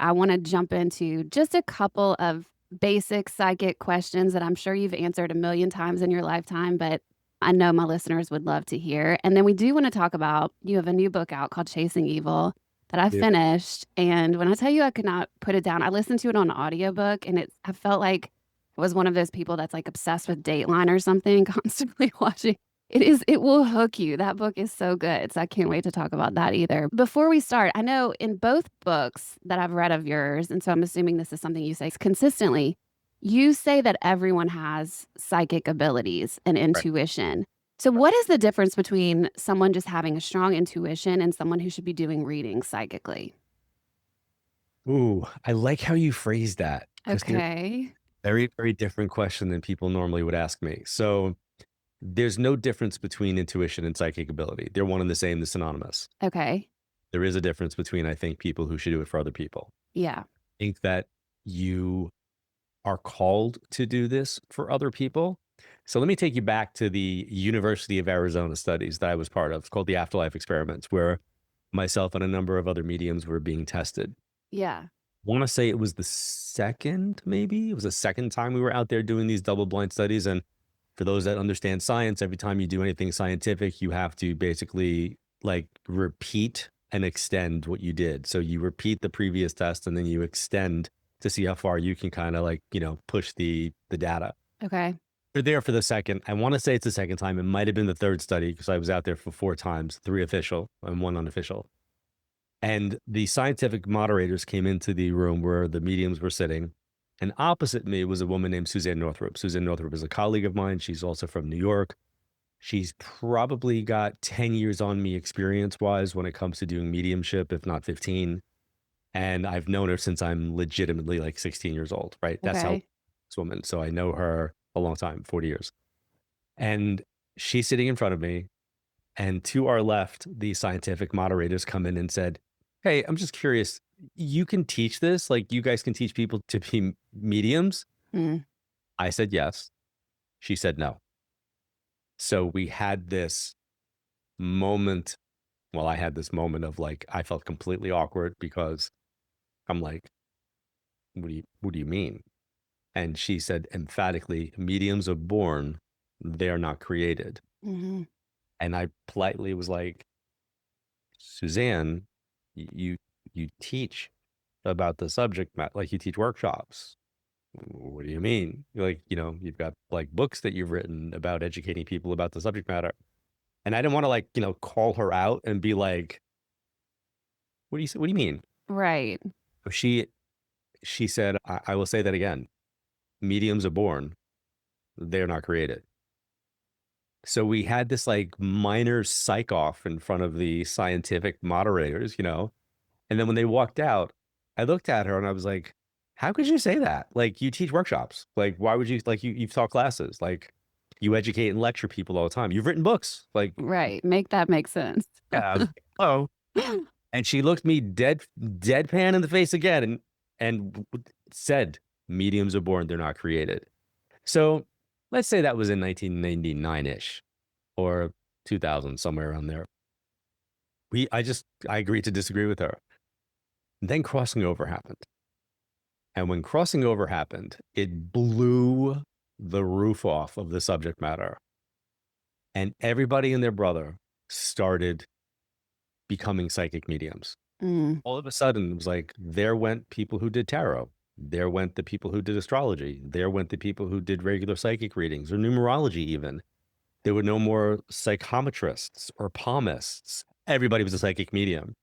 I want to jump into just a couple of basic psychic questions that I'm sure you've answered a million times in your lifetime, but I know my listeners would love to hear. And then we do want to talk about you have a new book out called Chasing Evil that I Yeah. finished. And when I tell you I could not put it down, I listened to it on audiobook and I felt like I was one of those people that's like obsessed with Dateline or something, constantly watching. It will hook you. That book is so good. So I can't wait to talk about that either. Before we start, I know in both books that I've read of yours, and so I'm assuming this is something you say consistently, you say that everyone has psychic abilities and Right. intuition. So what is the difference between someone just having a strong intuition and someone who should be doing readings psychically? Ooh, I like how you phrased that because there's Okay. a very, very different question than people normally would ask me. So there's no difference between intuition and psychic ability. They're one and the same, they're synonymous. Okay. There is a difference between, I think, people who should do it for other people. Yeah. I think that you are called to do this for other people. So let me take you back to the University of Arizona studies that I was part of. It's called the Afterlife Experiments, where myself and a number of other mediums were being tested. Yeah. Want to say it was the second, maybe it was the second time we were out there doing these double blind studies. And for those that understand science, every time you do anything scientific, you have to basically like repeat and extend what you did. So you repeat the previous test and then you extend to see how far you can kind of like, push the data. Okay. We're there for the second. I want to say it's the second time. It might have been the third study because I was out there for 4 times, 3 official and 1 unofficial. And the scientific moderators came into the room where the mediums were sitting. And opposite me was a woman named Suzanne Northrup. Suzanne Northrup is a colleague of mine. She's also from New York. She's probably got 10 years on me experience wise when it comes to doing mediumship, if not 15. And I've known her since I'm legitimately like 16 years old, right? That's how Okay. this woman. So I know her a long time, 40 years. And she's sitting in front of me. And to our left, the scientific moderators come in and said, "Hey, I'm just curious. You can teach this? Like, you guys can teach people to be mediums?" Mm. I said, "Yes." She said, "No." So we had this moment. Well, I had this moment of like, I felt completely awkward because I'm like, what do you mean?" And she said emphatically, "Mediums are born, they are not created." Hmm. And I politely was like, "Suzanne, you teach about the subject matter, like you teach workshops. What do you mean? Like, you've got like books that you've written about educating people about the subject matter." And I didn't want to like, call her out and be like, what do you mean?" Right. So she said, I will say that again. Mediums are born, they're not created." So we had this like minor psych off in front of the scientific moderators, and then when they walked out, I looked at her and I was like, "How could you say that? Like, you teach workshops. Like, why would you like you've taught classes. Like, you educate and lecture people all the time. You've written books. Like, Right. Make that make sense. yeah, hello." And she looked me deadpan in the face again and said, "Mediums are born, they're not created." So let's say that was in 1999-ish or 2000, somewhere around there. I agreed to disagree with her. Then crossing over happened. And when crossing over happened, it blew the roof off of the subject matter. And everybody and their brother started becoming psychic mediums. Mm. All of a sudden, it was like, there went people who did tarot. There went the people who did astrology. There went the people who did regular psychic readings or numerology, even. There were no more psychometrists or palmists. Everybody was a psychic medium.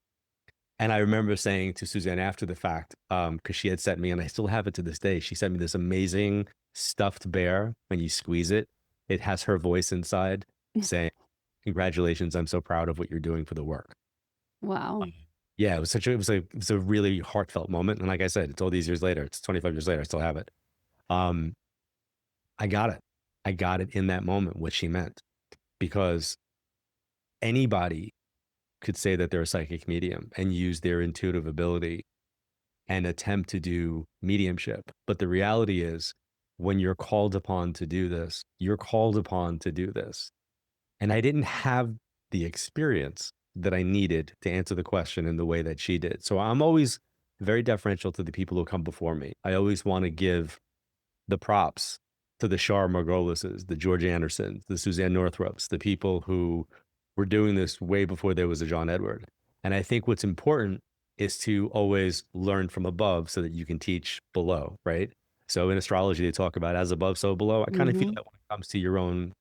And I remember saying to Suzanne after the fact, because she had sent me, and I still have it to this day, she sent me this amazing stuffed bear. When you squeeze it, it has her voice inside saying, "Congratulations, I'm so proud of what you're doing for the work." Wow. Yeah, it was a really heartfelt moment. And like I said, it's all these years later. It's 25 years later. I still have it. Um, I got it. I got it in that moment, what she meant, because anybody could say that they're a psychic medium and use their intuitive ability and attempt to do mediumship. But the reality is, when you're called upon to do this, you're called upon to do this. And I didn't have the experience that I needed to answer the question in the way that she did. So I'm always very deferential to the people who come before me. I always want to give the props to the Shar Margolises, the George Andersons, the Suzanne Northrops, the people who were doing this way before there was a John Edward. And I think what's important is to always learn from above so that you can teach below, right? So in astrology, they talk about as above, so below. I kind of feel Mhm. that when it comes to your own,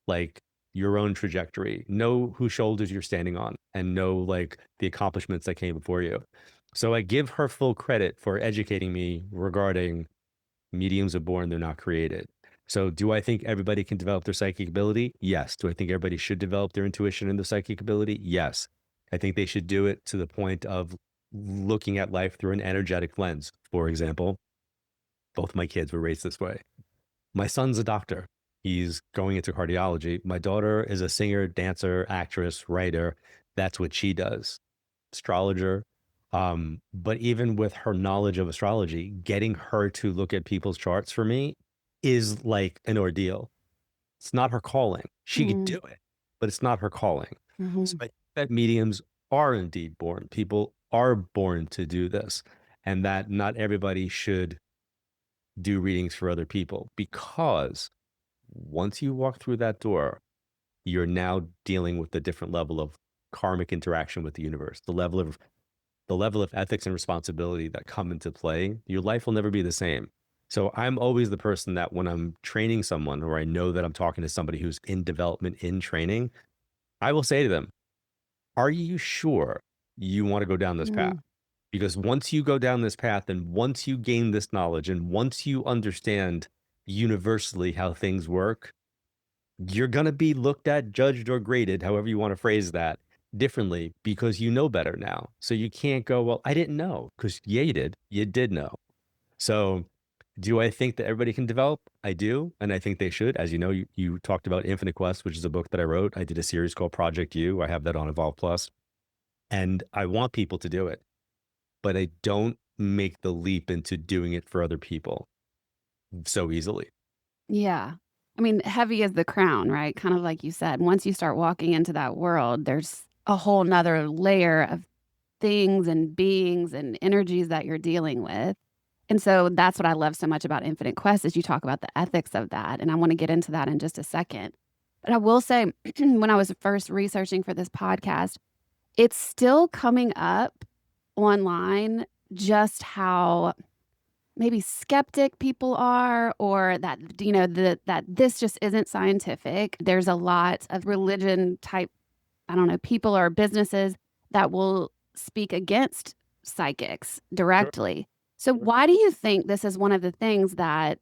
like your own trajectory, know whose shoulders you're standing on and know like the accomplishments that came before you. So I give her full credit for educating me regarding mediums are born, they're not created. So, do I think everybody can develop their psychic ability? Yes. Do I think everybody should develop their intuition and their psychic ability? Yes. I think they should do it to the point of looking at life through an energetic lens. For example, both my kids were raised this way. My son's a doctor. He's going into cardiology. My daughter is a singer, dancer, actress, writer. That's what she does. Astrologer. But even with her knowledge of astrology, getting her to look at people's charts for me is like an ordeal. It's not her calling. She could do Mm. it, but it's not her calling. So Mhm. I think that mediums are indeed born. People are born to do this, and that not everybody should do readings for other people because once you walk through that door, you're now dealing with a different level of karmic interaction with the universe, the level of ethics and responsibility that come into play. Your life will never be the same. So I'm always the person that when I'm training someone or I know that I'm talking to somebody who's in development in training, I will say to them, are you sure you want to go down this path? Mm. Because once you go down this path and once you gain this knowledge and once you understand universally how things work, you're going to be looked at, judged, or graded, however you want to phrase that, differently because you know better now. So you can't go, well, I didn't know because yeah, you did. You did know. So do I think that everybody can develop? I do. And I think they should. As you know, you talked about Infinite Quest, which is a book that I wrote. I did a series called Project U. I have that on Evolve Plus. And I want people to do it, but I don't make the leap into doing it for other people so easily. Yeah. I mean, heavy is the crown, right? Kind of like you said, once you start walking into that world, there's a whole nother layer of things and beings and energies that you're dealing with. And so that's what I love so much about Infinite Quest is you talk about the ethics of that. And I want to get into that in just a second. But I will say, when I was first researching for this podcast, it's still coming up online just how maybe skeptic people are or that that this just isn't scientific. There's a lot of religion type, I don't know, people or businesses that will speak against psychics Sure. directly. So Sure. why do you think this is one of the things that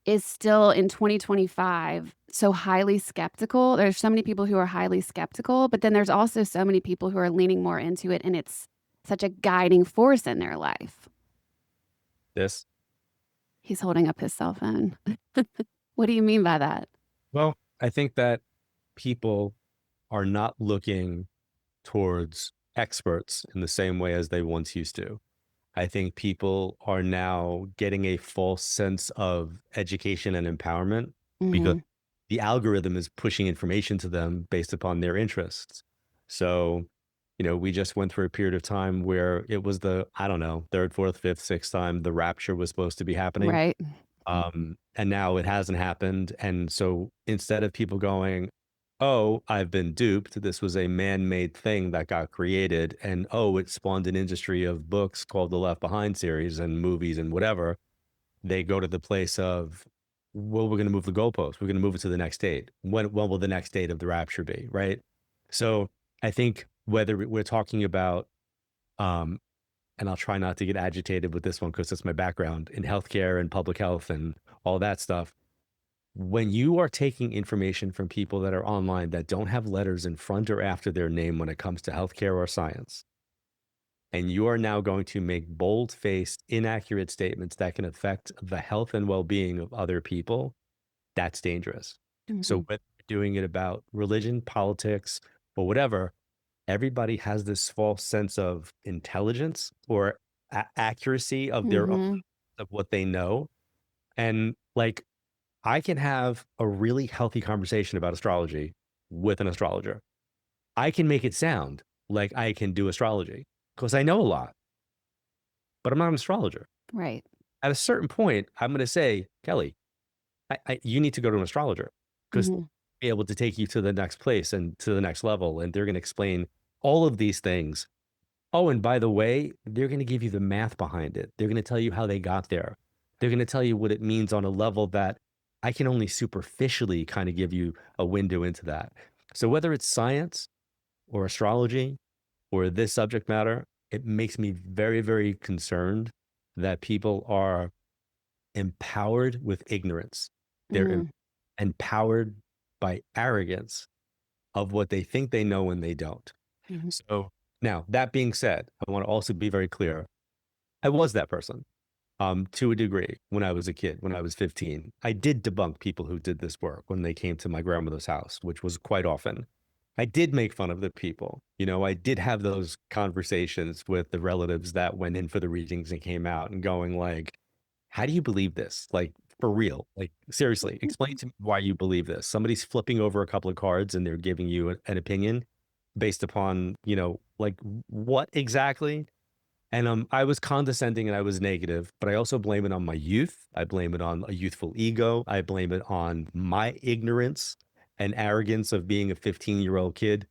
is still in 2025 so highly skeptical? There's so many people who are highly skeptical, but then there's also so many people who are leaning more into it and it's such a guiding force in their life. This. He's holding up his cell phone. What do you mean by that? Well, I think that people are not looking towards experts in the same way as they once used to. I think people are now getting a false sense of education and empowerment because Mhm. the algorithm is pushing information to them based upon their interests. So, we just went through a period of time where it was the, I don't know, third, fourth, fifth, sixth time the rapture was supposed to be happening. Right. And now it hasn't happened. And so instead of people going, oh, I've been duped, this was a man-made thing that got created, and oh, it spawned an industry of books called the Left Behind series and movies and whatever, they go to the place of, well, we're going to move the goalpost. We're going to move it to the next date. When will the next date of the rapture be? Right. So I think whether we're talking about, um, and I'll try not to get agitated with this one because it's my background in healthcare and public health and all that stuff. When you are taking information from people that are online that don't have letters in front or after their name when it comes to healthcare or science, and you are now going to make bold-faced, inaccurate statements that can affect the health and well-being of other people, that's dangerous. So Mhm. whether you're doing it about religion, politics, or whatever, everybody has this false sense of intelligence or accuracy of their own Mhm. of what they know. And like I can have a really healthy conversation about astrology with an astrologer. I can make it sound like I can do astrology because I know a lot. but I'm not an astrologer. Right. At a certain point, I'm going to say, Kelly, you need to go to an astrologer because Mhm. be able to take you to the next place and to the next level. And they're going to explain all of these things. Oh, and by the way, they're going to give you the math behind it. They're going to tell you how they got there. They're going to tell you what it means on a level that I can only superficially kind of give you a window into that. So whether it's science or astrology or this subject matter, it makes me very, very concerned that people are empowered with ignorance. They're Mm. empowered by arrogance of what they think they know when they don't. Mhm. So now, that being said, I want to also be very clear. I was that person to a degree when I was a kid, when I was 15. I did debunk people who did this work when they came to my grandmother's house, which was quite often. I did make fun of the people. You know, I did have those conversations with the relatives that went in for the readings and came out and going like, how do you believe this? Like for real? Like seriously, explain to me why you believe this. Somebody's flipping over a couple of cards and they're giving you an opinion based upon, you know, like what exactly? And I was condescending and I was negative, but I also blame it on my youth. I blame it on a youthful ego. I blame it on my ignorance and arrogance of being a 15-year-old kid.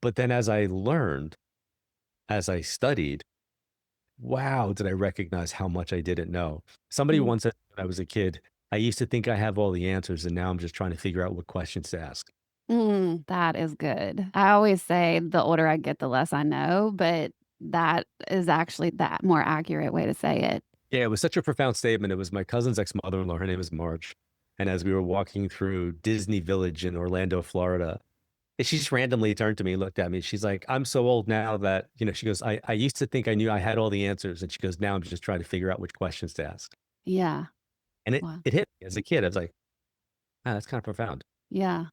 But then as I learned, as I studied, wow, did I recognize how much I didn't know. Somebody Mm. once said when I was a kid, I used to think I have all the answers, and now I'm just trying to figure out what questions to ask. Mm, that is good. I always say the older I get, the less I know, but that is actually that more accurate way to say it. Yeah, it was such a profound statement. It was my cousin's ex-mother-in-law. Her name is Marge. And as we were walking through Disney Village in Orlando, Florida, and she just randomly turned to me and looked at me. She's like, I'm so old now that, you know, she goes, I used to think I knew I had all the answers. And she goes, now I'm just trying to figure out which questions to ask. Yeah. And it, Wow. it hit me as a kid. I was like, ah, that's kind of profound. Yeah.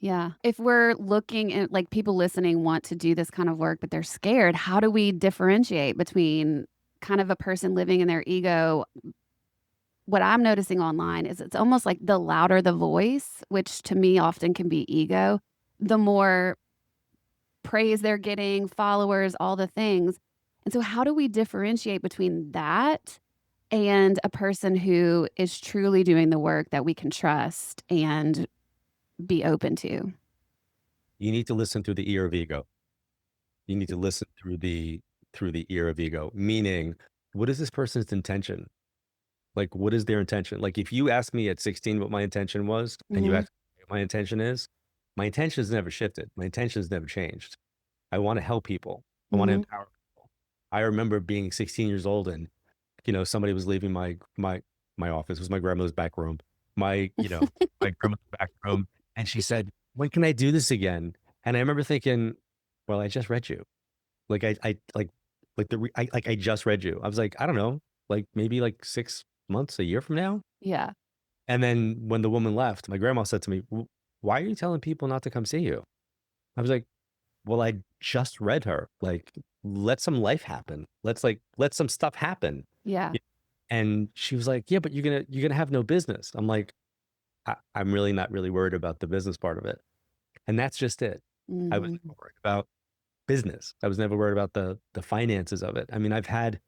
Yeah. If we're looking at like people listening want to do this kind of work, but they're scared, how do we differentiate between kind of a person living in their ego? What I'm noticing online is it's almost like the louder the voice, which to me often can be ego, the more praise they're getting, followers, all the things. And so, how do we differentiate between that and a person who is truly doing the work that we can trust and be open to? You need to listen through the ear of ego. You need to listen through the ear of ego, meaning what is this person's intention? Like, what is their intention? Like, if you ask me at 16 what my intention was, and you Mhm, ask me what my intention has never shifted. My intention has never changed. I want to help people. I want to mhm. empower people. I remember being 16 years old and, you know, somebody was leaving my office. It was my grandmother's back room. My, you know, my grandmother's back room. And she said, when can I do this again? And I remember thinking, well, I just read you. Like I like I just read you. I was like, I don't know, like maybe like 6 months, a year from now. Yeah, And then when the woman left, my grandma said to me, why are you telling people not to come see you? I was like, well, I just read her. Like, let some life happen. Let's like let some stuff happen. yeah. Y- And she was like, yeah, but you're gonna have no business. I'm like, I'm really not really worried about the business part of it. And that's just it. I was Mhm, never worried about business. I was never worried about the finances of it. I mean, I've had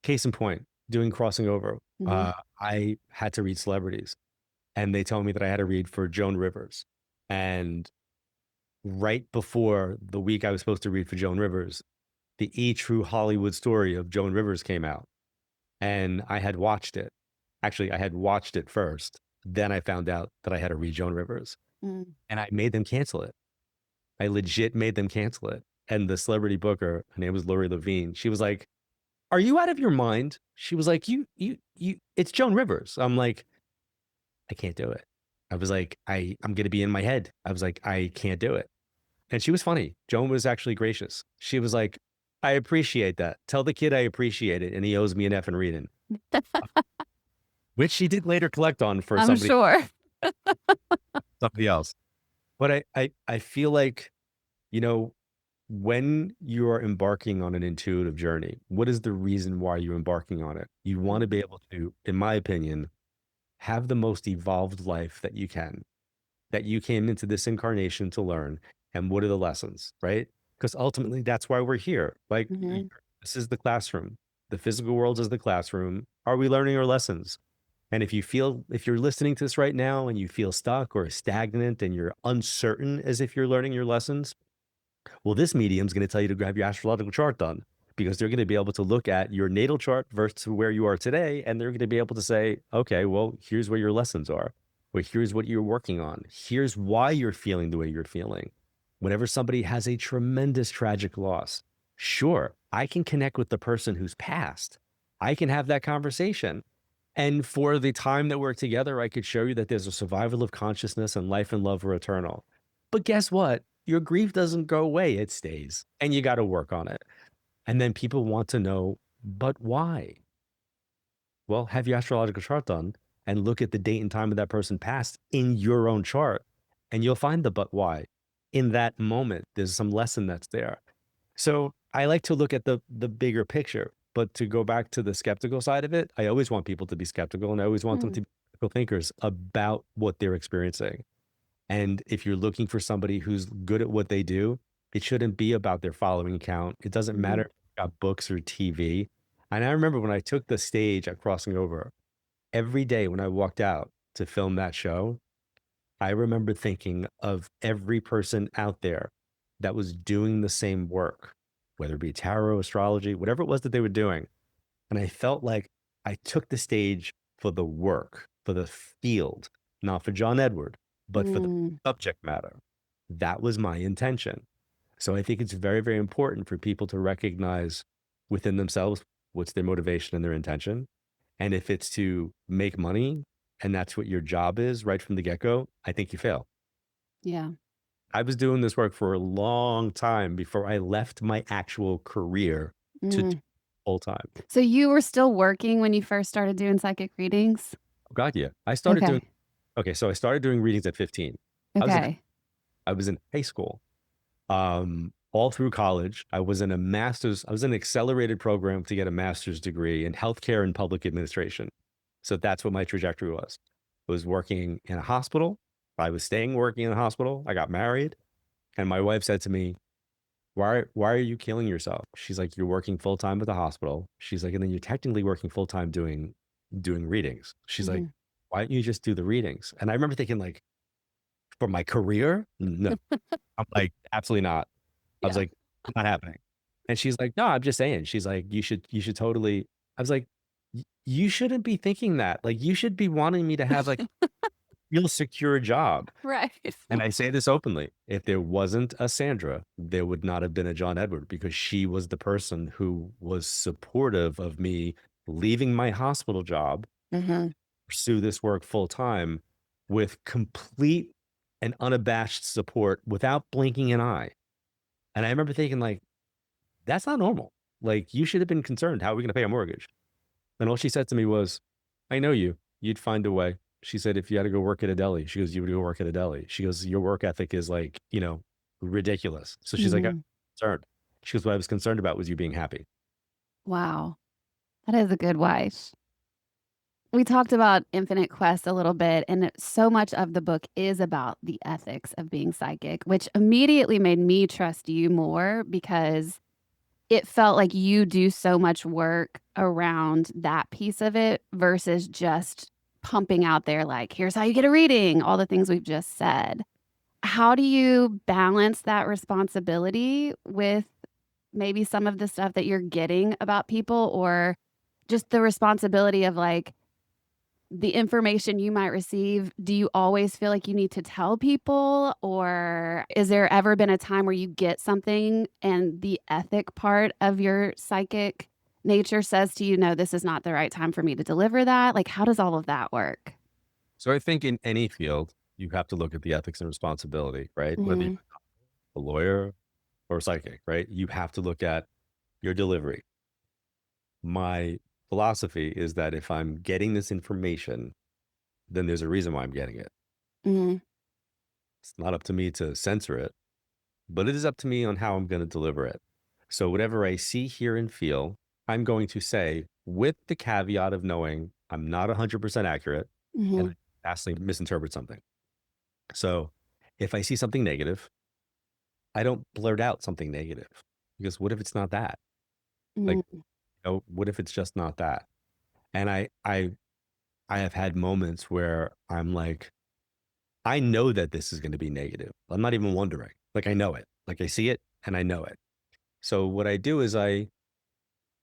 case in point, doing crossing over. mhm. I had to read celebrities, and they told me that I had to read for Joan Rivers. And right before the week I was supposed to read for Joan Rivers, the E True Hollywood Story of Joan Rivers came out, and I had watched it. Actually, I had watched it first. Then I found out that I had to read Joan Rivers, Mm. and I made them cancel it. I legit made them cancel it. And the celebrity booker, her name was Lori Levine. She was like, "Are you out of your mind?" She was like, "You, it's Joan Rivers." I'm like, "I can't do it." I was like, I'm gonna be in my head. I was like, "I can't do it." And she was funny. Joan was actually gracious. She was like, "I appreciate that. Tell the kid I appreciate it, and he owes me an F in reading," which she did later collect on for I'm sure. somebody else. But I feel like, you know, when you are embarking on an intuitive journey, what is the reason why you're embarking on it? You want to be able to, in my opinion, have the most evolved life that you can, that you came into this incarnation to learn. And what are the lessons, right? Because ultimately, that's why we're here. Like, Mhm. This is the classroom. The physical world is the classroom. Are we learning our lessons? And if you're listening to this right now and you feel stuck or stagnant and you're uncertain as if you're learning your lessons, well, this medium is going to tell you to grab your astrological chart done because they're going to be able to look at your natal chart versus where you are today. And they're going to be able to say, okay, well, here's where your lessons are, or here's what you're working on. Here's why you're feeling the way you're feeling. Whenever somebody has a tremendous tragic loss, sure, I can connect with the person who's passed. I can have that conversation. And for the time that we're together, I could show you that there's a survival of consciousness and life and love are eternal. But guess what? Your grief doesn't go away, it stays. And you got to work on it. And then people want to know, but why? Well, have your astrological chart done and look at the date and time of that person passed in your own chart, and you'll find the but why. In that moment, there's some lesson that's there. So I like to look at the bigger picture, but to go back to the skeptical side of it, I always want people to be skeptical and I always want them Mm, to be critical thinkers about what they're experiencing. And if you're looking for somebody who's good at what they do, it shouldn't be about their following count. It doesn't matter mhm, if you've got books or TV. And I remember when I took the stage at Crossing Over, every day when I walked out to film that show, I remember thinking of every person out there that was doing the same work, whether it be tarot, astrology, whatever it was that they were doing. And I felt like I took the stage for the work, for the field, not for John Edward, but for the mm, subject matter. That was my intention. So I think it's very, very important for people to recognize within themselves what's their motivation and their intention. And if it's to make money and that's what your job is right from the get go, I think you fail. yeah. I was doing this work for a long time before I left my actual career to do Mm. full time. So you were still working when you first started doing psychic readings? Oh, God, yeah. I started doing Okay, okay, so I started doing readings at 15. I was in okay. I was in high school. All through college, I was in I was in an accelerated program to get a master's degree in healthcare and public administration. So that's what my trajectory was. I was working in a hospital. I was staying working in a hospital. I got married, and my wife said to me, why are you killing yourself? She's like, you're working full time at the hospital. She's like, and then you're technically working full time doing readings. She's like, Mhm. why don't you just do the readings? And I remember thinking, like, for my career, no. I'm like, absolutely not. I was Yeah. like, not happening. And she's like, no, I'm just saying. She's like, you should totally. I was like, You shouldn't be thinking that. Like, you should be wanting me to have like a real secure job. Right. And I say this openly. If there wasn't a Sandra, there would not have been a John Edward because she was the person who was supportive of me leaving my hospital job, Mhm. pursue this work full time with complete and unabashed support without blinking an eye. And I remember thinking, like, that's not normal. Like, you should have been concerned. How are we going to pay a mortgage? And all she said to me was, I know you. You'd find a way. She said, if you had to go work at a deli, she goes, you would go work at a deli. She goes, your work ethic is like, ridiculous. So she's like, I'm Mhm. concerned. She goes, what I was concerned about was you being happy. Wow. That is a good wife. We talked about Infinite Quest a little bit, and so much of the book is about the ethics of being psychic, which immediately made me trust you more because it felt like you do so much work around that piece of it versus just pumping out there, like, here's how you get a reading, all the things we've just said. How do you balance that responsibility with maybe some of the stuff that you're getting about people or just the responsibility of like, the information you might receive, do you always feel like you need to tell people? Or is there ever been a time where you get something and the ethic part of your psychic nature says to you, no, this is not the right time for me to deliver that? Like, how does all of that work? So I think in any field, you have to look at the ethics and responsibility, right? Whether you're Mhm, a lawyer or a psychic, right? You have to look at your delivery. My philosophy is that if I'm getting this information, then there's a reason why I'm getting it. mhm, It's not up to me to censor it, but it is up to me on how I'm going to deliver it. So whatever I see, hear, and feel, I'm going to say with the caveat of knowing I'm not 100% accurate and mhm. I vastly misinterpret something. So if I see something negative, I don't blurt out something negative because what if it's not that? Like, Mm, what if it's just not that? And I have had moments where I'm like, I know that this is going to be negative. I'm not even wondering. Like, I know it. Like, I see it and I know it. So what I do is I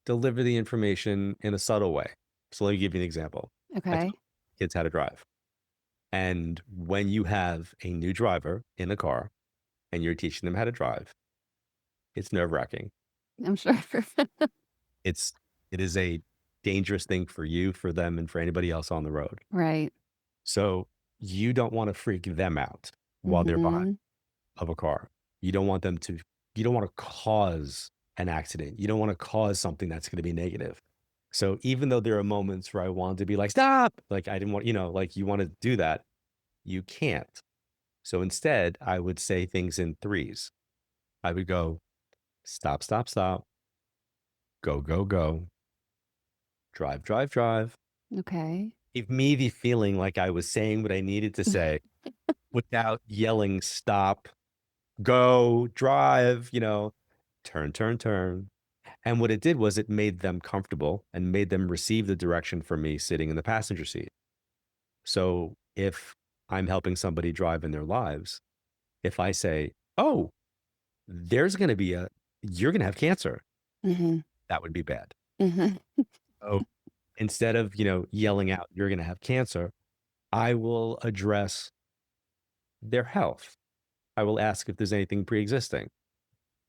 deliver the information in a subtle way. So let me give you an example. I tell okay. kids how to drive. And when you have a new driver in a car and you're teaching them how to drive, it's nerve-wracking. I'm sure. It's it is a dangerous thing for you, for them, and for anybody else on the road. Right. So you don't want to freak them out while they're behind Mhm. of a car. You don't want them to you don't want to cause an accident. You don't want to cause something that's going to be negative. So even though there are moments where I want to be like, stop, like I didn't want, like you want to do that, you can't. So instead, I would say things in threes. I would go, stop, stop, stop, go, go, go, drive, drive, drive. Okay. Give me the feeling like I was saying what I needed to say without yelling, stop, go, drive, turn, turn, turn. And what it did was it made them comfortable and made them receive the direction from me sitting in the passenger seat. So if I'm helping somebody drive in their lives, if I say, oh, there's going to be you're going to have cancer, Mhm. that would be bad. Mhm. So instead of, yelling out, you're going to have cancer, I will address their health. I will ask if there's anything pre-existing.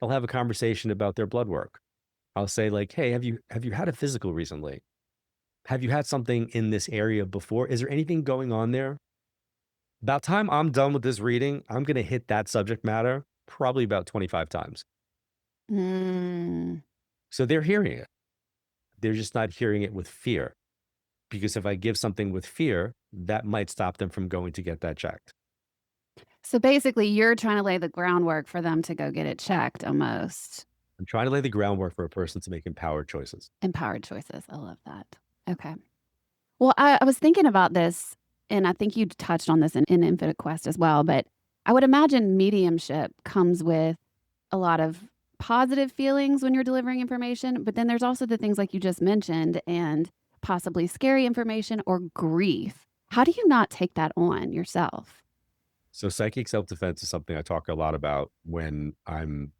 I'll have a conversation about their blood work. I'll say like, hey, have you had a physical recently? Have you had something in this area before? Is there anything going on there? About time I'm done with this reading, I'm going to hit that subject matter probably about 25 times. Mm. So they're hearing it. They're just not hearing it with fear. Because if I give something with fear, that might stop them from going to get that checked. So basically, you're trying to lay the groundwork for them to go get it checked almost. I'm trying to lay the groundwork for a person to make empowered choices. Empowered choices. I love that. Okay. Well, I was thinking about this, and I think you touched on this in Infinite Quest as well, but I would imagine mediumship comes with a lot of positive feelings when you're delivering information, but then there's also the things like you just mentioned and possibly scary information or grief. How do you not take that on yourself? So psychic self-defense is something I talk a lot about when I'm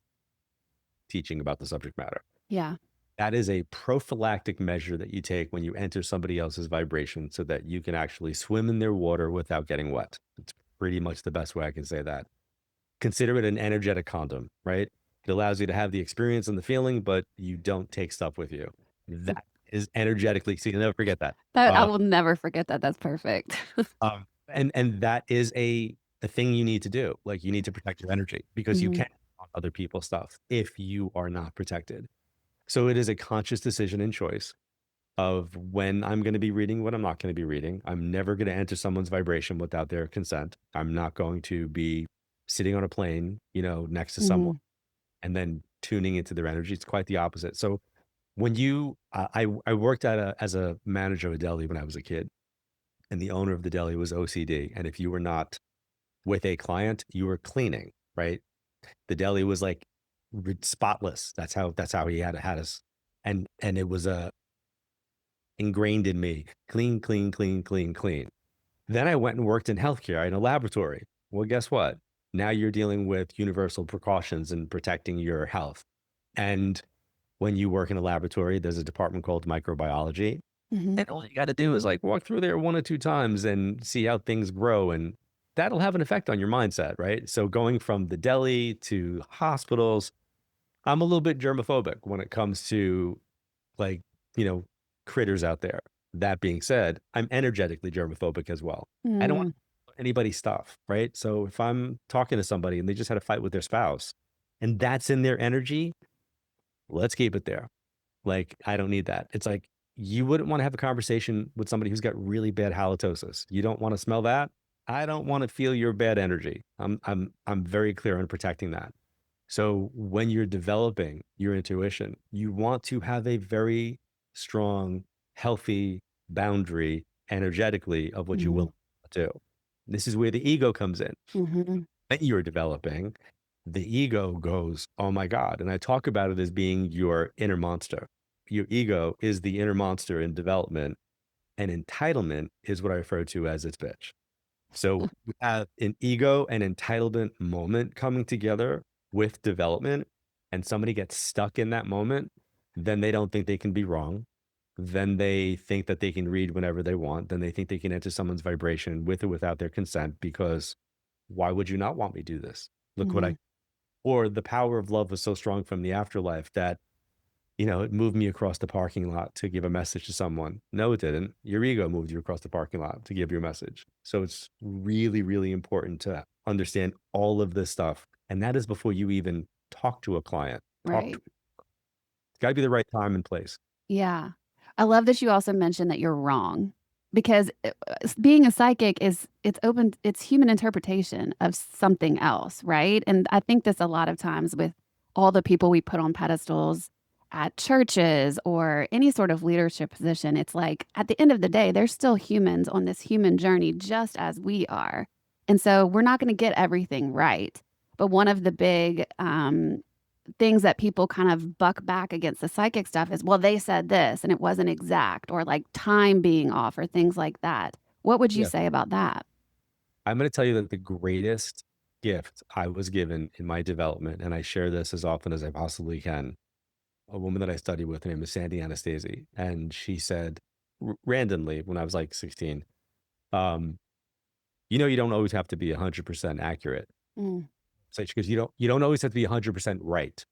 teaching about the subject matter. Yeah. That is a prophylactic measure that you take when you enter somebody else's vibration so that you can actually swim in their water without getting wet. It's pretty much the best way I can say that. Consider it an energetic condom, right? It allows you to have the experience and the feeling, but you don't take stuff with you. That is energetically, so you'll never forget that. That I Uh, will never forget that. That's perfect. and that is a thing you need to do. Like you need to protect your energy because you Mhm. can on other people's stuff if you are not protected. So it is a conscious decision and choice of when I'm going to be reading, when I'm not going to be reading. I'm never going to enter someone's vibration without their consent. I'm not going to be sitting on a plane, next to someone Mhm. and then tuning into their energy. It's quite the opposite. So when I worked as a manager of a deli when I was a kid, and the owner of the deli was OCD. And if you were not with a client, you were cleaning, right? The deli was like spotless. That's how he had us, and it was ingrained in me. Clean, clean, clean, clean, clean. Then I went and worked in healthcare in a laboratory. Well, guess what? Now you're dealing with universal precautions and protecting your health. And when you work in a laboratory, there's a department called microbiology. Mhm. And all you got to do is like walk through there one or two times and see how things grow. And that'll have an effect on your mindset, right? So going from the deli to hospitals, I'm a little bit germophobic when it comes to like, you know, critters out there. That being said, I'm energetically germophobic as well. I don't want Mm. anybody's stuff, right? So if I'm talking to somebody and they just had a fight with their spouse and that's in their energy, let's keep it there. Like, I don't need that. It's like you wouldn't want to have a conversation with somebody who's got really bad halitosis. You don't want to smell that. I don't want to feel your bad energy. I'm very clear on protecting that. So when you're developing your intuition, you want to have a very strong, healthy boundary energetically of what you Mhm. will do. This is where the ego comes in. Mhm. When you're developing, the ego goes, oh my God. And I talk about it as being your inner monster. Your ego is the inner monster in development, and entitlement is what I refer to as its bitch. So we have an ego and entitlement moment coming together with development, and somebody gets stuck in that moment, then they don't think they can be wrong. Then they think that they can read whenever they want. Then they think they can enter someone's vibration with or without their consent, because why would you not want me to do this? Look what I, Mhm. or the power of love was so strong from the afterlife that, it moved me across the parking lot to give a message to someone. No, it didn't. Your ego moved you across the parking lot to give your message. So it's really, really important to understand all of this stuff. And that is before you even talk to a client. Right. It's got to be the right time and place. Yeah. I love that you also mentioned that you're wrong because being a psychic is it's human interpretation of something else, right? And I think this a lot of times with all the people we put on pedestals at churches or any sort of leadership position. It's like at the end of the day, they're still humans on this human journey just as we are. And so we're not going to get everything right. But one of the big things that people kind of buck back against the psychic stuff is, well, they said this and it wasn't exact, or like time being off, or things like that. What would you Yeah. say about that? I'm going to tell you that the greatest gift I was given in my development, and I share this as often as I possibly can, a woman that I studied with, her name is Sandy Anastasi. And she said randomly when I was like 16, um, you don't always have to be 100% accurate. Mm, So she goes, you don't always have to be 100% right.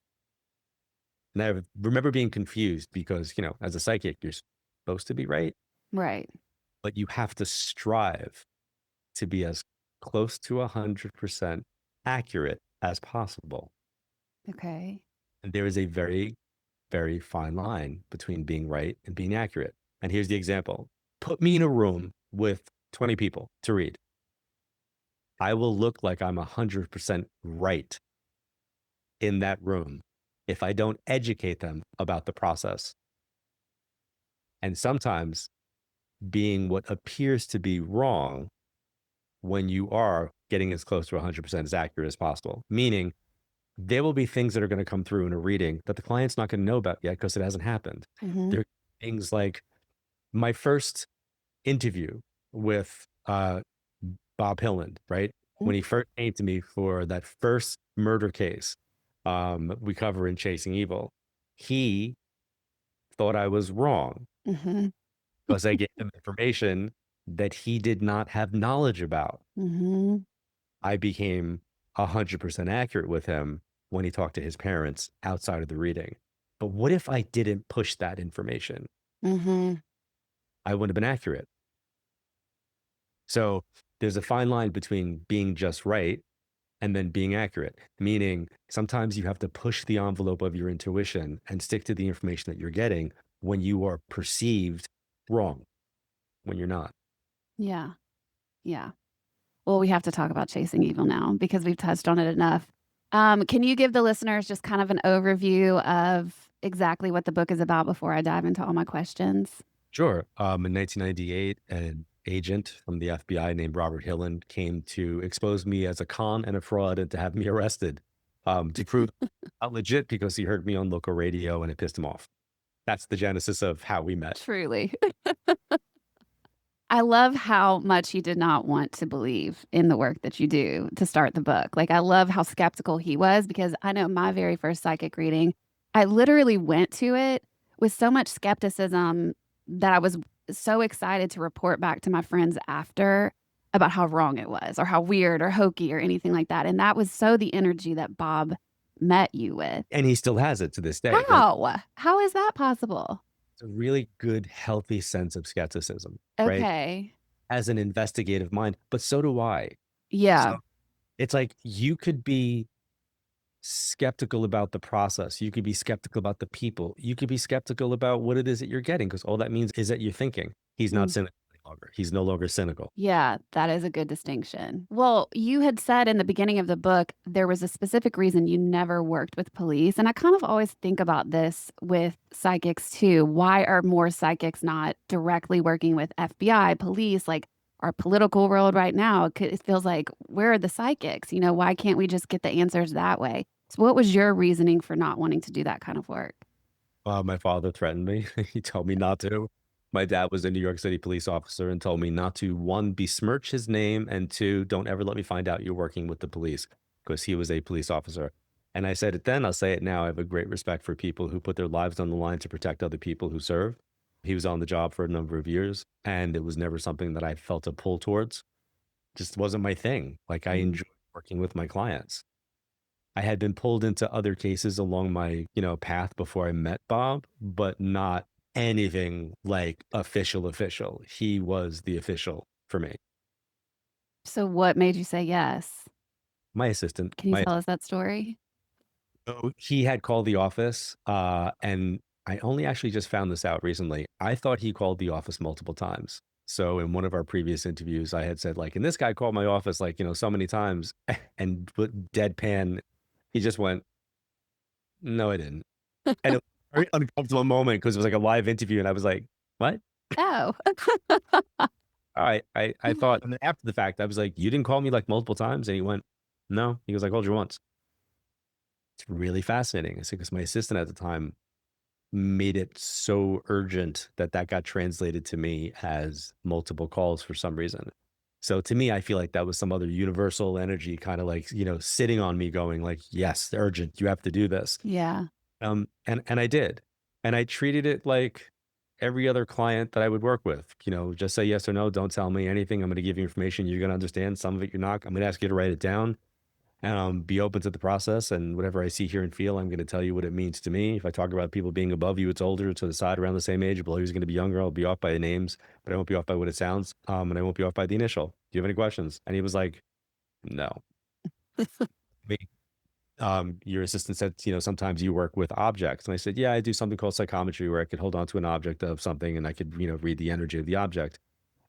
And I remember being confused because, as a psychic, you're supposed to be right, right. but you have to strive to be as close to 100% accurate as possible. Okay. And there is a very, very fine line between being right and being accurate. And here's the example. Put me in a room with 20 people to read. I will look like I'm 100% right in that room if I don't educate them about the process. And sometimes being what appears to be wrong when you are getting as close to 100% as accurate as possible, meaning there will be things that are going to come through in a reading that the client's not going to know about yet because it hasn't happened. Mm-hmm. There are things like my first interview with Bob Hilland, right? When he first came to me for that first murder case we cover in Chasing Evil, he thought I was wrong Mm-hmm. because I gave him information that he did not have knowledge about. Mm-hmm. I became 100% accurate with him when he talked to his parents outside of the reading. But what if I didn't push that information? Mm-hmm. I wouldn't have been accurate. So there's a fine line between being just right and then being accurate, meaning sometimes you have to push the envelope of your intuition and stick to the information that you're getting when you are perceived wrong, when you're not. Yeah. Yeah. Well, we have to talk about Chasing Evil now because we've touched on it enough. Can you give the listeners just kind of an overview of exactly what the book is about before I dive into all my questions? Sure. In 1998, an agent from the FBI named Robert Hilland came to expose me as a con and a fraud and to have me arrested to prove not legit because he heard me on local radio and it pissed him off. That's the genesis of how we met. Truly. I love how much he did not want to believe in the work that you do to start the book. Like, I love how skeptical he was because I know my very first psychic reading, I literally went to it with so much skepticism that I was so excited to report back to my friends after about how wrong it was or how weird or hokey or anything like that. And that was so the energy that Bob met you with. And he still has it to this day. How? How is that possible? It's a really good, healthy sense of skepticism, right? Okay. As an investigative mind, but so do I. Yeah. So it's like you could be skeptical about the process. You could be skeptical about the people. You could be skeptical about what it is that you're getting because all that means is that you're thinking. He's not Mm. cynical any longer. He's no longer cynical. Yeah, that is a good distinction. Well, you had said in the beginning of the book there was a specific reason you never worked with police. And I kind of always think about this with psychics too. Why are more psychics not directly working with FBI, police? Like, our political world right now, it feels like, where are the psychics? You know, why can't we just get the answers that way? So what was your reasoning for not wanting to do that kind of work? My father threatened me. He told me not to. My dad was a New York City police officer and told me not to, one, besmirch his name, and two, don't ever let me find out you're working with the police because he was a police officer. And I said it then, I'll say it now. I have a great respect for people who put their lives on the line to protect other people who serve. He was on the job for a number of years, and it was never something that I felt a pull towards. Just wasn't my thing. Like, I Mm. enjoy working with my clients. I had been pulled into other cases along my, path before I met Bob, but not anything like official official. He was the official for me. So what made you say yes? My assistant, Can you my tell us that story? so he had called the office, and I only actually just found this out recently. I thought he called the office multiple times. So in one of our previous interviews, I had said like, and this guy called my office like, so many times, and but deadpan, he just went, no, I didn't. And it was a very uncomfortable moment because it was like a live interview, and I was like, "What?" Oh. I thought, and then after the fact, I was like, "You didn't call me, like, multiple times?" And he went, "No." He goes, "I called you once." It's really fascinating. I said, "'Cause my assistant at the time made it so urgent that that got translated to me as multiple calls for some reason." So to me, I feel like that was some other universal energy kinda like, sitting on me going like, "Yes, urgent. You have to do this." Yeah. And I did. And I treated it like every other client that I would work with, just say yes or no. Don't tell me anything. I'm going to give you information you're going to understand. Some of it you're not. I'm going to ask you to write it down and be open to the process. And whatever I see, hear, and feel, I'm going to tell you what it means to me. If I talk about people being above you, it's older, to the side, around the same age. Below you is going to be younger. I'll be off by the names, but I won't be off by what it sounds. And I won't be off by the initial. Do you have any questions? And he was like, no. Your assistant said, sometimes you work with objects. And I said, yeah, I do something called psychometry where I could hold on to an object of something and I could, read the energy of the object.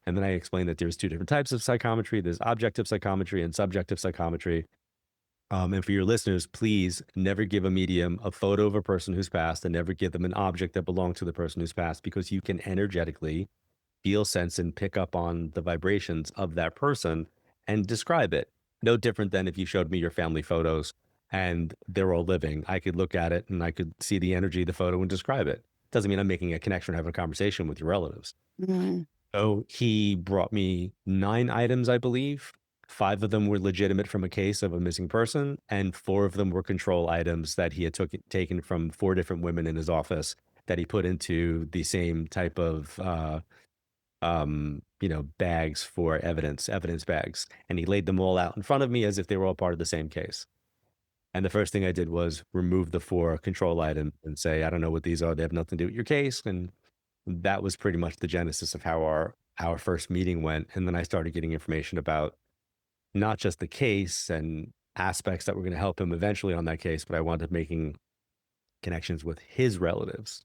And then I explained that there's two different types of psychometry. There's objective psychometry and subjective psychometry. And for your listeners, please never give a medium a photo of a person who's passed and never give them an object that belonged to the person who's passed because you can energetically feel, sense, and pick up on the vibrations of that person and describe it. No different than if you showed me your family photos and they're all living. I could look at it and I could see the energy of the photo and describe it. Doesn't mean I'm making a connection or having a conversation with your relatives. Mm. So he brought me 9 items, I believe. 5 of them were legitimate from a case of a missing person, and 4 of them were control items that he had taken from 4 different women in his office that he put into the same type of bags for evidence bags. And he laid them all out in front of me as if they were all part of the same case. And the first thing I did was remove the 4 control items and say, I don't know what these are. They have nothing to do with your case. And that was pretty much the genesis of how our first meeting went. And then I started getting information about not just the case and aspects that were going to help him eventually on that case, but I wound up making connections with his relatives.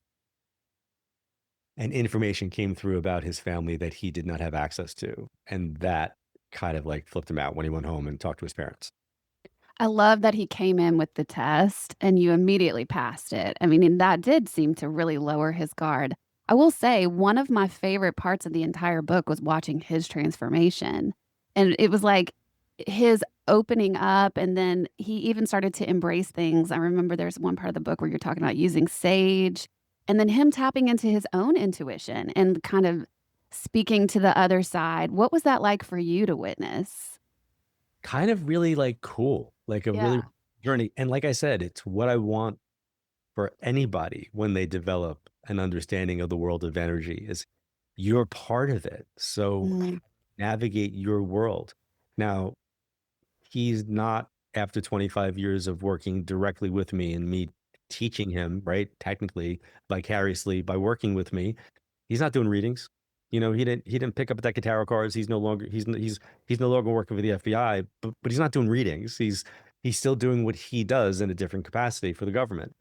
And information came through about his family that he did not have access to, and that kind of, like, flipped him out when he went home and talked to his parents. I love that he came in with the test and you immediately passed it. I mean, and that did seem to really lower his guard. I will say one of my favorite parts of the entire book was watching his transformation. And it was like his opening up, and then he even started to embrace things. I remember there's one part of the book where you're talking about using sage, and then him tapping into his own intuition and kind of speaking to the other side. What was that like for you to witness? Kind of really, like, cool, like, a really Yeah. journey, and like I said, it's what I want for anybody when they develop an understanding of the world of energy is you're part of it, so Mm. navigate your world. Now, he's not, after 25 years of working directly with me and me teaching him, right, technically, vicariously by working with me, he's not doing readings. He didn't pick up a deck of tarot cards. He's no longer working for the FBI, but he's not doing readings. He's still doing what he does in a different capacity for the government.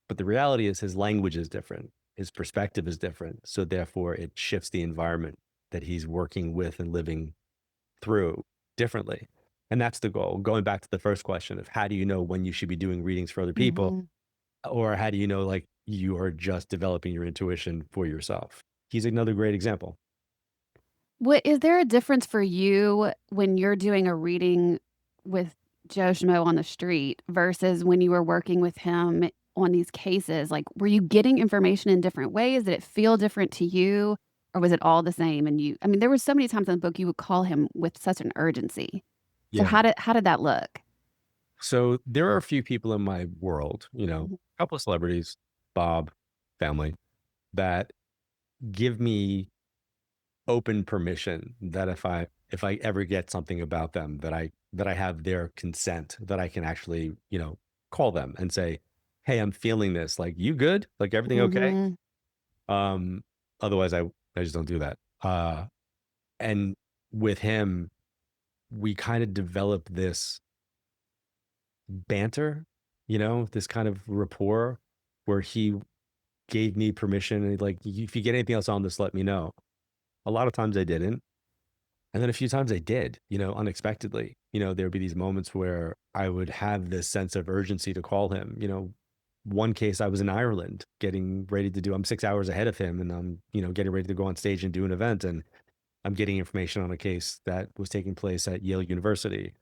But the reality is his language is different. His perspective is different. So therefore it shifts the environment that he's working with and living through differently. And that's the goal. Going back to the first question of how do you know when you should be doing readings for other people, Mhm. or how do you know like you are just developing your intuition for yourself? He's another great example. What is there a difference for you when you're doing a reading with Joe Schmo on the street versus when you were working with him on these cases? Like, were you getting information in different ways? Did it feel different to you? Or was it all the same? And I mean, there were so many times in the book you would call him with such an urgency. So Yeah. how did that look? So there are a few people in my world, Mhm. a couple of celebrities, Bob, family, that give me open permission that if I ever get something about them that I have their consent that I can actually, call them and say, "Hey, I'm feeling this. Like, you good? Like everything okay?" Mhm. Um, Otherwise I just don't do that. And with him, we kind of developed this banter, this kind of rapport where he gave me permission and like, if you get anything else on this, let me know. A lot of times I didn't. And then a few times I did, unexpectedly. There would be these moments where I would have this sense of urgency to call him. One case I was in Ireland getting ready to do, I'm 6 hours ahead of him and I'm, getting ready to go on stage and do an event. And I'm getting information on a case that was taking place at Yale University.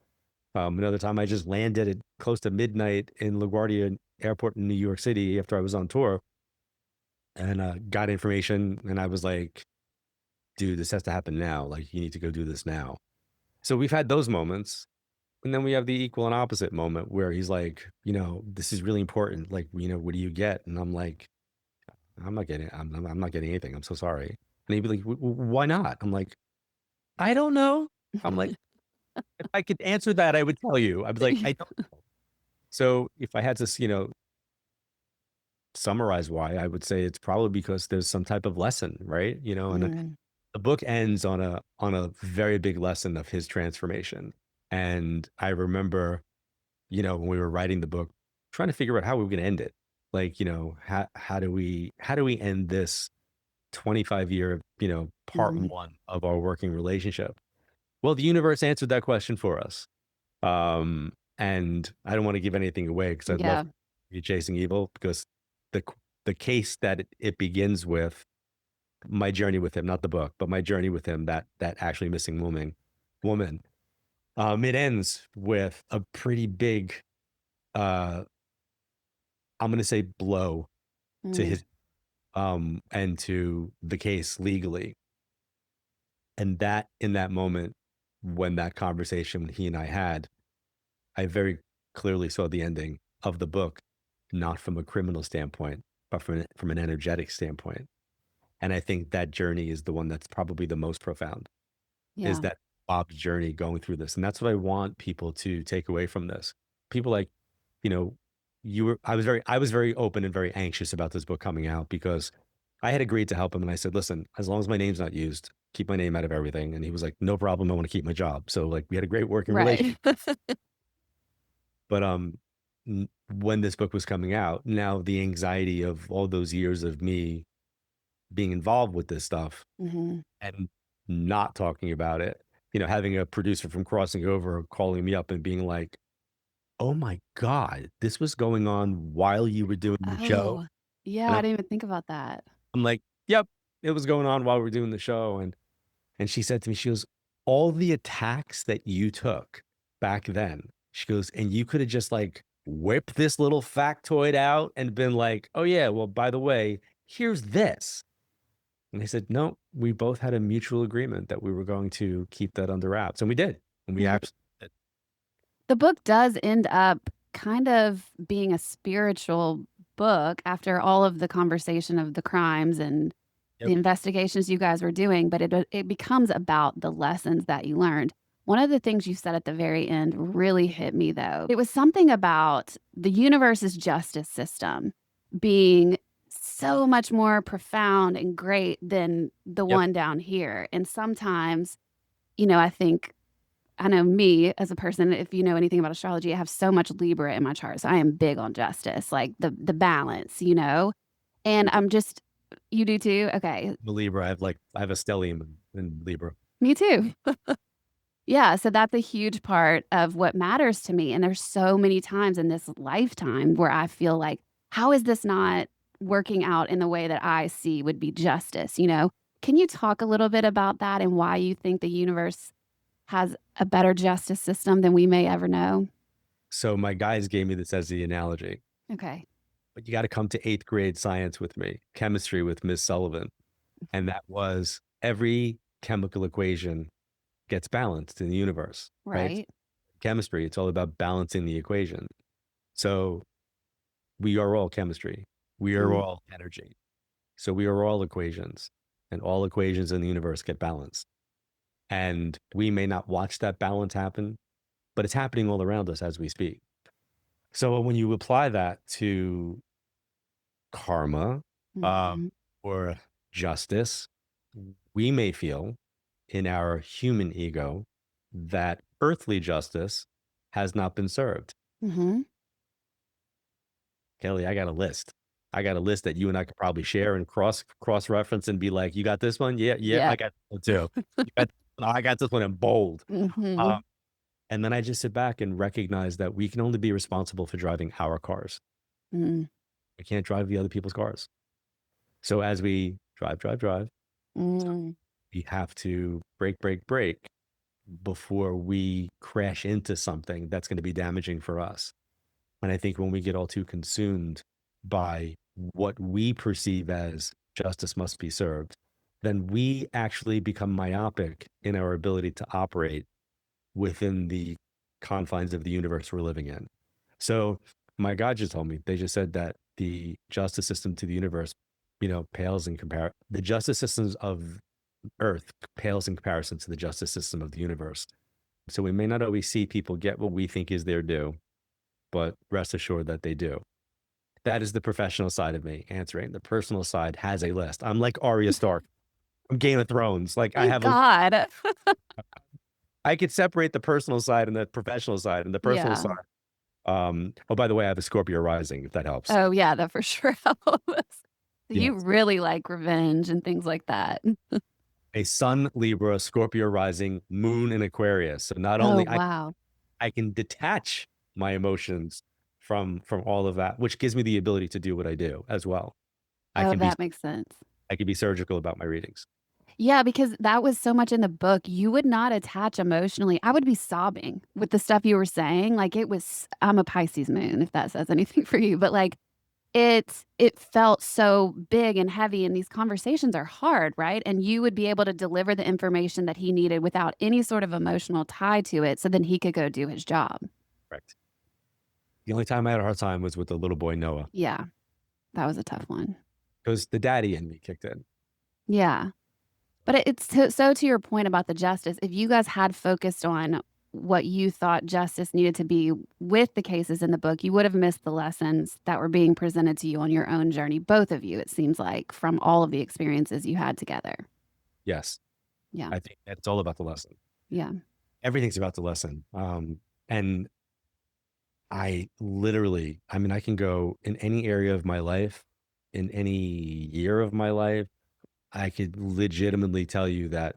Another time I just landed at close to midnight in LaGuardia Airport in New York City after I was on tour and got information. And I was like, dude, this has to happen now. Like, you need to go do this now. So we've had those moments. And then we have the equal and opposite moment where he's like, this is really important. Like, what do you get? And I'm like, I'm not getting anything. I'm so sorry. And he'd be like, why not? I'm like, I don't know. I'm like, if I could answer that, I would tell you. I was like, I don't. So if I had to, summarize why, I would say it's probably because there's some type of lesson, right? And Mm. the book ends on a very big lesson of his transformation. And I remember, when we were writing the book, trying to figure out how we were going to end it. Like, how do we end this 25-year, part Mhm. one of our working relationship? Well, the universe answered that question for us. And I don't want to give anything away because I'd love Yeah. to be chasing evil because the the case that it begins with, my journey with him, not the book, but my journey with him, that actually missing woman. It ends with a pretty big, uh, I'm going to say, blow to Mm. his and to the case legally. And that in that moment, when that conversation he and I had, I very clearly saw the ending of the book, not from a criminal standpoint, but from an energetic standpoint. And I think that journey is the one that's probably the most profound, is Yeah. that Bob's journey going through this. And that's what I want people to take away from this. People like, you know, I was very open and very anxious about this book coming out because I had agreed to help him. And I said, listen, as long as my name's not used, keep my name out of everything. And he was like, no problem. I want to keep my job. So like we had a great working Right. relationship. But when this book was coming out, now the anxiety of all those years of me being involved with this stuff Mhm. and not talking about it, having a producer from Crossing Over calling me up and being like, "Oh my God, this was going on while you were doing the show." Oh, yeah, And I I'm, didn't even think about that. I'm like, "Yep, it was going on while we were doing the show." And she said to me, she goes, "All the attacks that you took back then," she goes, "and you could have just like whipped this little factoid out and been like, oh yeah, well, by the way, here's this." And I said, "No, we both had a mutual agreement that we were going to keep that under wraps." And we did. And we Mhm. absolutely did. The book does end up kind of being a spiritual book after all of the conversation of the crimes and the Yep. investigations you guys were doing, but it becomes about the lessons that you learned. One of the things you said at the very end really hit me, though. It was something about the universe's justice system being so much more profound and great than the Yep. one down here. And sometimes, I think I know me as a person, if you know anything about astrology, I have so much Libra in my chart. So I am big on justice, like the balance. And I'm just you do too? Okay. I'm a Libra. I have a stellium in Libra. Me too. Yeah, so that's a huge part of what matters to me. And there's so many times in this lifetime where I feel like, how is this not working out in the way that I see would be justice? Can you talk a little bit about that and why you think the universe has a better justice system than we may ever know? So my guys gave me this as the analogy, Okay. but you got to come to eighth grade science with me, chemistry with Miss Sullivan. And that was every chemical equation gets balanced in the universe, right? Right. Chemistry, it's all about balancing the equation. So we are all chemistry. We are Mm, all energy. So we are all equations, and all equations in the universe get balanced. And we may not watch that balance happen, but it's happening all around us as we speak. So when you apply that to karma, um, mhm, or justice, we may feel in our human ego that earthly justice has not been served. mhm. Kelly, I got a list. I got a list that you and I could probably share and cross reference and be like, you got this one? Yeah, yeah, Yeah. I got this one too. You got, I got this one in bold. Um, Mhm, and then I just sit back and recognize that we can only be responsible for driving our cars. mm, We can't drive the other people's cars. So as we drive, mm, we have to brake before we crash into something that's going to be damaging for us. And I think when we get all too consumed by what we perceive as justice must be served, then we actually become myopic in our ability to operate within the confines of the universe we're living in. So my God just told me, they just said that the justice system to the universe, pales in comparison. The justice systems of Earth pales in comparison to the justice system of the universe. So we may not always see people get what we think is their due, but rest assured that they do. That is the professional side of me answering. The personal side has a list. I'm like Arya Stark. I'm Game of Thrones. Like I Thank have a, God. I could separate the personal side and the professional side. And the personal Yeah. side, oh, by the way, I have a Scorpio rising, if that helps. Oh, yeah, that for sure helps. So you Yes. really like revenge and things like that. A Sun, Libra, Scorpio rising, Moon in Aquarius. So not Oh, only wow. I can detach my emotions from all of that, which gives me the ability to do what I do as well. I Oh, can be that makes sense. I can be surgical about my readings. Yeah, because that was so much in the book. You would not attach emotionally. I would be sobbing with the stuff you were saying. Like it was I'm a Pisces moon, if that says anything for you, but like it felt so big and heavy and these conversations are hard, right? And you would be able to deliver the information that he needed without any sort of emotional tie to it so then he could go do his job. Correct. The only time I had a hard time was with the little boy Noah, Yeah, that was a tough one. because the daddy in me kicked in. Yeah. But so to your point about the justice, if you guys had focused on what you thought justice needed to be with the cases in the book, you would have missed the lessons that were being presented to you on your own journey, both of you, it seems like, from all of the experiences you had together. Yes, Yeah. I think it's all about the lesson. Yeah. Everything's about the lesson. And I literally, I mean, I can go in any area of my life, in any year of my life. I could legitimately tell you that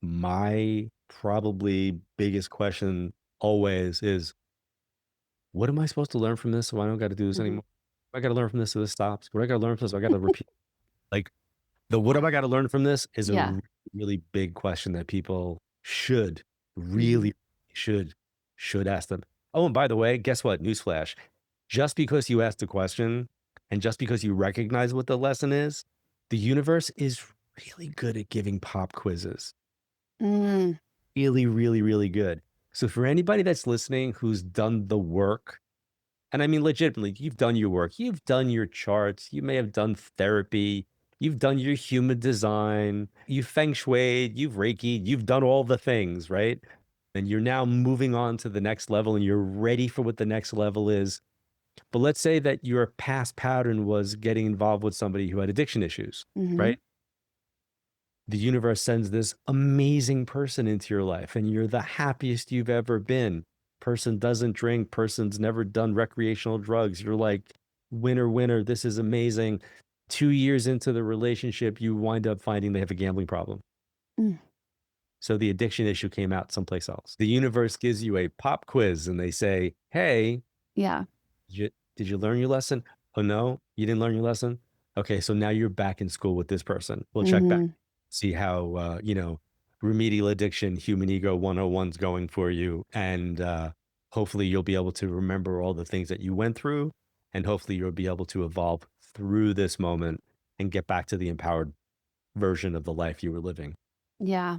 my probably biggest question always is, what am I supposed to learn from this so I don't got to do this Mhm. anymore? I got to learn from this so this stops. What I got to learn from this, I got to repeat. Like the what have I got to learn from this is a Yeah. really big question that people should Mhm. really should should ask them. Oh, and by the way, guess what? Newsflash. Just because you asked a question and just because you recognize what the lesson is, the universe is really good at giving pop quizzes. Mm. Really, really, really good. So for anybody that's listening who's done the work, and I mean legitimately, you've done your work, you've done your charts, you may have done therapy, you've done your human design, you've feng shuied, you've reiki, you've done all the things, right? And you're now moving on to the next level and you're ready for what the next level is. But let's say that your past pattern was getting involved with somebody who had addiction issues, Mhm. right? The universe sends this amazing person into your life and you're the happiest you've ever been. Person doesn't drink, person's never done recreational drugs. You're like, winner, winner, this is amazing. 2 years into the relationship, you wind up finding they have a gambling problem. Mm. So the addiction issue came out someplace else. The universe gives you a pop quiz and they say, hey, Yeah. did you learn your lesson? Oh, no, you didn't learn your lesson? Okay, so now you're back in school with this person. We'll check back. Mhm. see how, remedial addiction, human ego 101's going for you. And hopefully you'll be able to remember all the things that you went through. And hopefully you'll be able to evolve through this moment and get back to the empowered version of the life you were living. Yeah.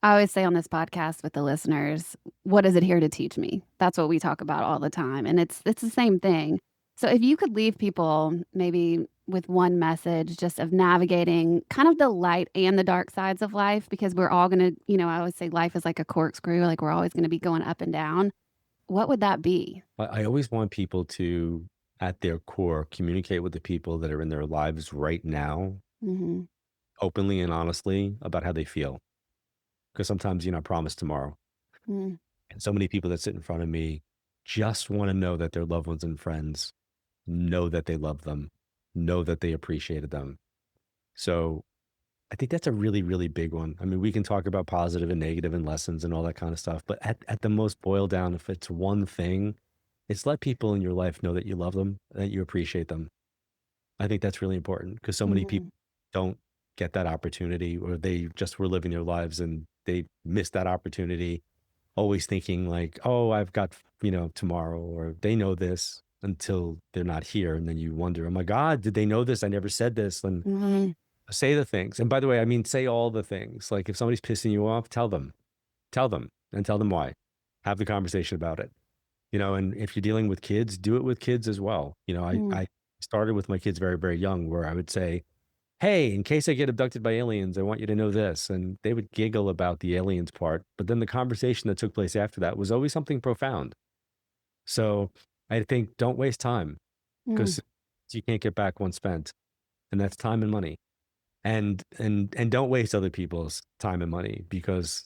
I always say on this podcast with the listeners, what is it here to teach me? That's what we talk about all the time, and it's the same thing. So if you could leave people maybe with one message just of navigating kind of the light and the dark sides of life, because we're all gonna, I always say life is like a corkscrew, like we're always gonna be going up and down. What would that be? I always want people to, at their core, communicate with the people that are in their lives right now, Mhm. openly and honestly about how they feel. Because sometimes you're not promised tomorrow. Mm, And so many people that sit in front of me just want to know that their loved ones and friends know that they love them, know that they appreciated them. So I think that's a really, really big one. I mean, we can talk about positive and negative and lessons and all that kind of stuff, but at the most boiled down, if it's one thing, it's let people in your life know that you love them, that you appreciate them. I think that's really important because so many people mhm, don't get that opportunity, or they just were living their lives and they missed that opportunity, always thinking like, "Oh, I've got, tomorrow," or they know this until they're not here. And then you wonder, "Oh my God, did they know this? I never said this." And mhm, say the things. And by the way, I mean, say all the things. Like if somebody's pissing you off, tell them and tell them why. Have the conversation about it. And if you're dealing with kids, do it with kids as well. mm, I started with my kids very, very young where I would say, "Hey, in case I get abducted by aliens, I want you to know this." And they would giggle about the aliens part. But then the conversation that took place after that was always something profound. So I think don't waste time mm, because you can't get back once spent. And that's time and money. And don't waste other people's time and money because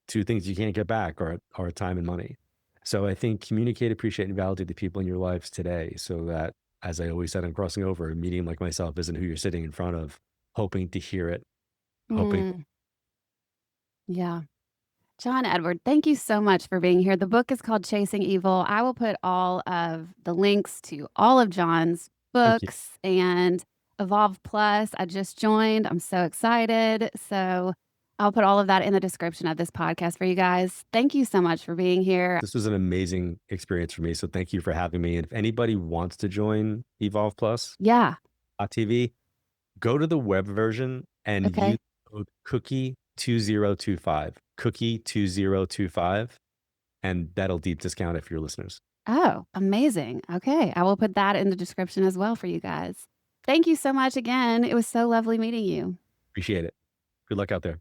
two things you can't get back are time and money. So I think communicate, appreciate, and validate the people in your lives today so that, as I always said, I'm crossing over, a medium like myself isn't who you're sitting in front of, hoping to hear it, hoping. mm. Yeah. John Edward, thank you so much for being here. The book is called Chasing Evil. I will put all of the links to all of John's Thank you. books and Evolve Plus. I just joined. I'm so excited. So I'll put all of that in the description of this podcast for you guys. Thank you so much for being here. This was an amazing experience for me. So thank you for having me. And if anybody wants to join Evolve Plus Yeah. TV, go to the web version and use Okay. code cookie2025, cookie2025, and that'll deep discount it for your listeners. Oh, amazing. Okay. I will put that in the description as well for you guys. Thank you so much again. It was so lovely meeting you. Appreciate it. Good luck out there.